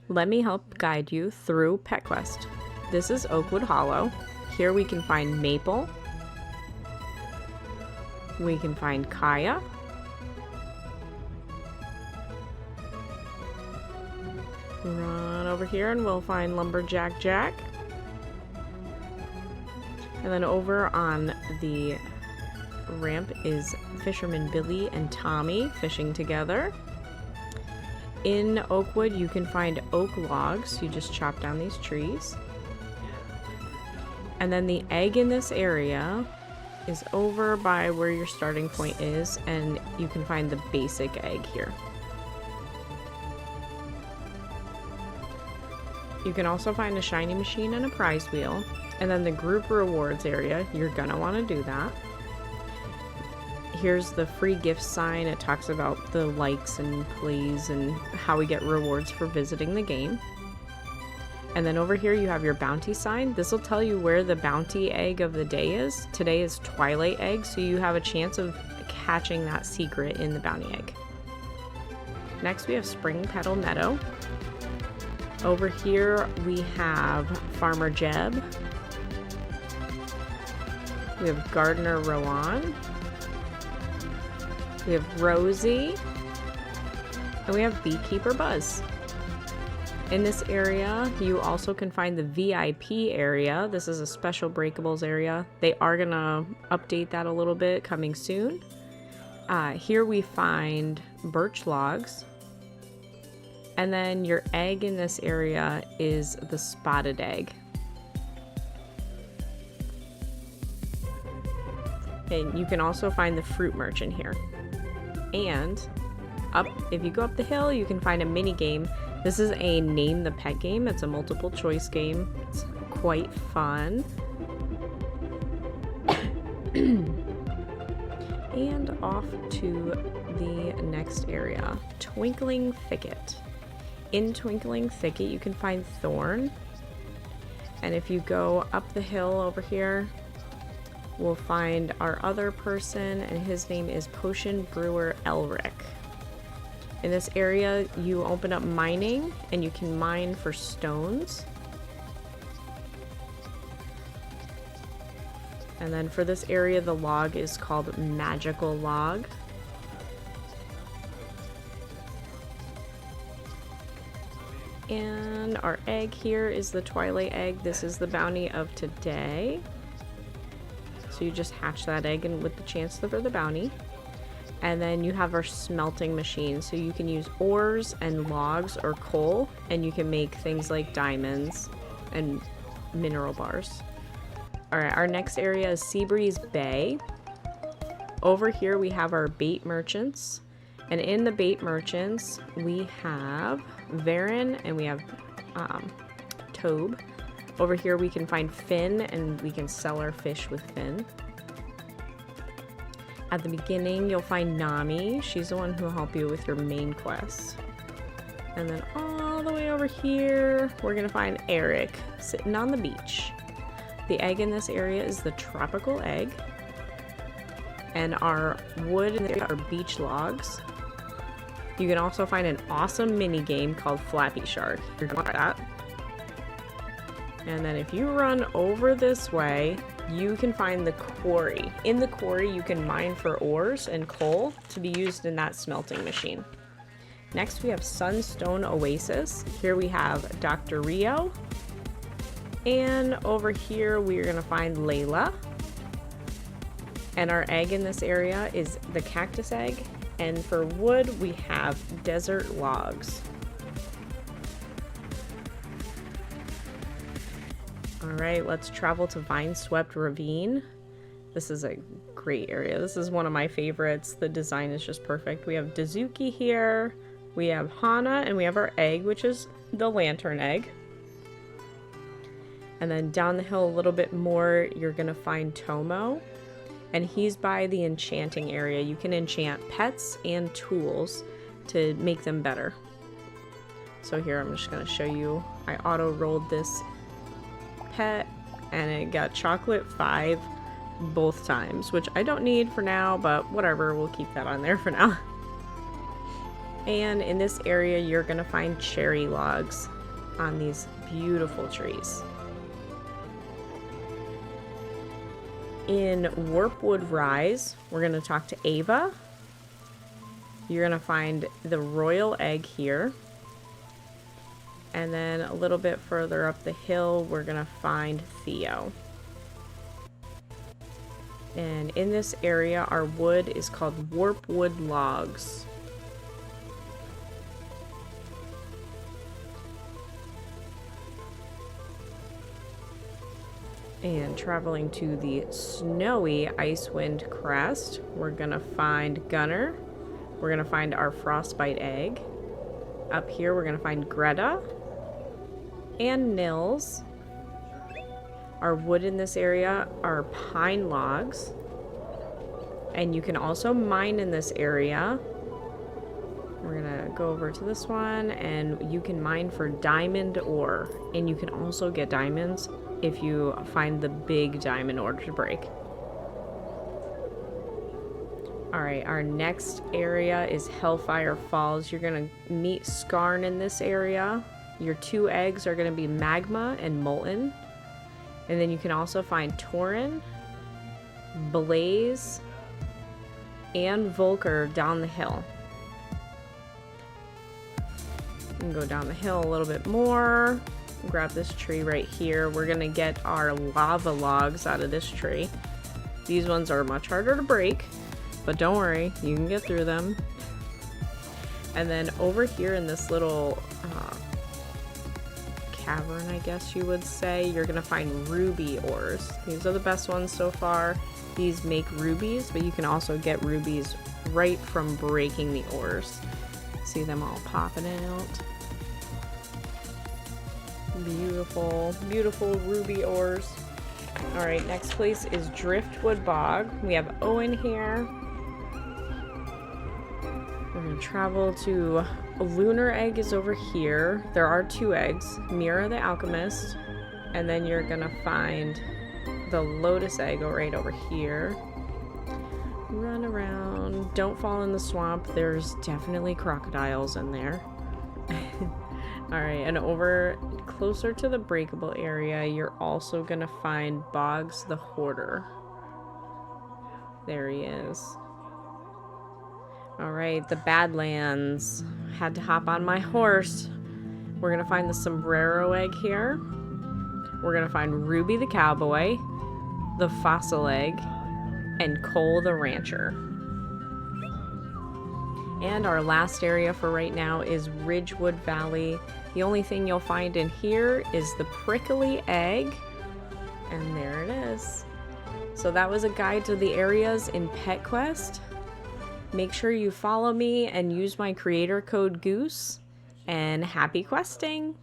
Let me help guide you through Pet Quest. This is Oakwood Hollow. Here we can find Maple. We can find Kaya. Run over here and we'll find Lumberjack Jack. And then over on the ramp is Fisherman Billy and Tommy fishing together. In Oakwood, you can find oak logs. You just chop down these trees. And then the egg in this area is over by where your starting point is, and you can find the basic egg here. You can also find a shiny machine and a prize wheel. And then the group rewards area, you're gonna want to do that. Here's the free gift sign. It talks about the likes and plays and how we get rewards for visiting the game. And then over here you have your bounty sign. This will tell you where the bounty egg of the day is. Today is Twilight Egg, so you have a chance of catching that secret in the bounty egg. Next we have Spring Petal Meadow. Over here we have Farmer Jeb. We have Gardener Rowan. We have Rosie. And we have Beekeeper Buzz. In this area, you also can find the VIP area. This is a special breakables area. They are gonna update that a little bit coming soon. Here we find birch logs. And then your egg in this area is the spotted egg. And you can also find the fruit merchant here. And if you go up the hill, you can find a mini game. This is a name the pet game. It's a multiple choice game. It's quite fun. And off to the next area, Twinkling Thicket. In Twinkling Thicket, you can find Thorn. And if you go up the hill over here, we'll find our other person, and his name is Potion Brewer Elric. In this area, you open up mining, and you can mine for stones. And then for this area, the log is called Magical Log. And our egg here is the Twilight Egg. This is the bounty of today. So you just hatch that egg and with the chance for the bounty. And then you have our smelting machine. So you can use ores and logs or coal, and you can make things like diamonds and mineral bars. Alright, our next area is Seabreeze Bay. Over here we have our bait merchants. And in the bait merchants, we have Varen and we have Tobe. Over here we can find Finn, and we can sell our fish with Finn. At the beginning, you'll find Nami. She's the one who will help you with your main quest. And then all the way over here, we're gonna find Eric sitting on the beach. The egg in this area is the tropical egg. And our wood in there are beach logs. You can also find an awesome mini game called Flappy Shark. You're gonna want that. And then if you run over this way, you can find the quarry. In the quarry, you can mine for ores and coal to be used in that smelting machine. Next, we have Sunstone Oasis. Here we have Dr. Rio. And over here, we're gonna find Layla. And our egg in this area is the cactus egg. And for wood, we have desert logs. Alright, let's travel to Vine-Swept Ravine. This is a great area. This is one of my favorites. The design is just perfect. We have Dazuki here, we have Hana, and we have our egg, which is the lantern egg. And then down the hill a little bit more, you're gonna find Tomo. And he's by the enchanting area. You can enchant pets and tools to make them better. So here I'm just gonna show you. I auto-rolled this pet and it got chocolate 5 both times, which I don't need for now, but whatever, we'll keep that on there for now. And in this area, you're gonna find cherry logs on these beautiful trees. In Warpwood Rise, we're gonna talk to Ava. You're gonna find the royal egg here. And then a little bit further up the hill, we're gonna find Theo. And in this area, our wood is called Warpwood Logs. And traveling to the snowy Icewind Crest, we're gonna find Gunner. We're gonna find our frostbite egg. Up here, we're gonna find Greta and Nils. Our wood in this area are pine logs. And you can also mine in this area. We're gonna go over to this one, and you can mine for diamond ore. And you can also get diamonds if you find the big diamond ore to break. Alright, our next area is Hellfire Falls. You're gonna meet Skarn in this area. Your 2 eggs are gonna be Magma and Molten. And then you can also find Tauren, Blaze, and Volker down the hill. You can go down the hill a little bit more. Grab this tree right here. We're gonna get our lava logs out of this tree. These ones are much harder to break, but don't worry, you can get through them. And then over here in this little cavern, I guess you would say, you're gonna find ruby ores. These are the best ones so far. These make rubies, but you can also get rubies right from breaking the ores. See them all popping out. Beautiful, beautiful ruby ores. Alright, next place is Driftwood Bog. We have Owen here. We're gonna travel to Lunar Egg is over here. There are 2 eggs. Mira the Alchemist. And then you're gonna find the Lotus Egg right over here. Run around. Don't fall in the swamp. There's definitely crocodiles in there. Alright, and over closer to the breakable area, you're also gonna find Boggs the Hoarder. There he is. Alright, the Badlands. Had to hop on my horse. We're gonna find the Sombrero Egg here. We're gonna find Ruby the Cowboy, the Fossil Egg, and Cole the Rancher. And our last area for right now is Ridgewood Valley. The only thing you'll find in here is the Prickly Egg. And there it is. So that was a guide to the areas in Pet Quest. Make sure you follow me and use my creator code Goose. And happy questing!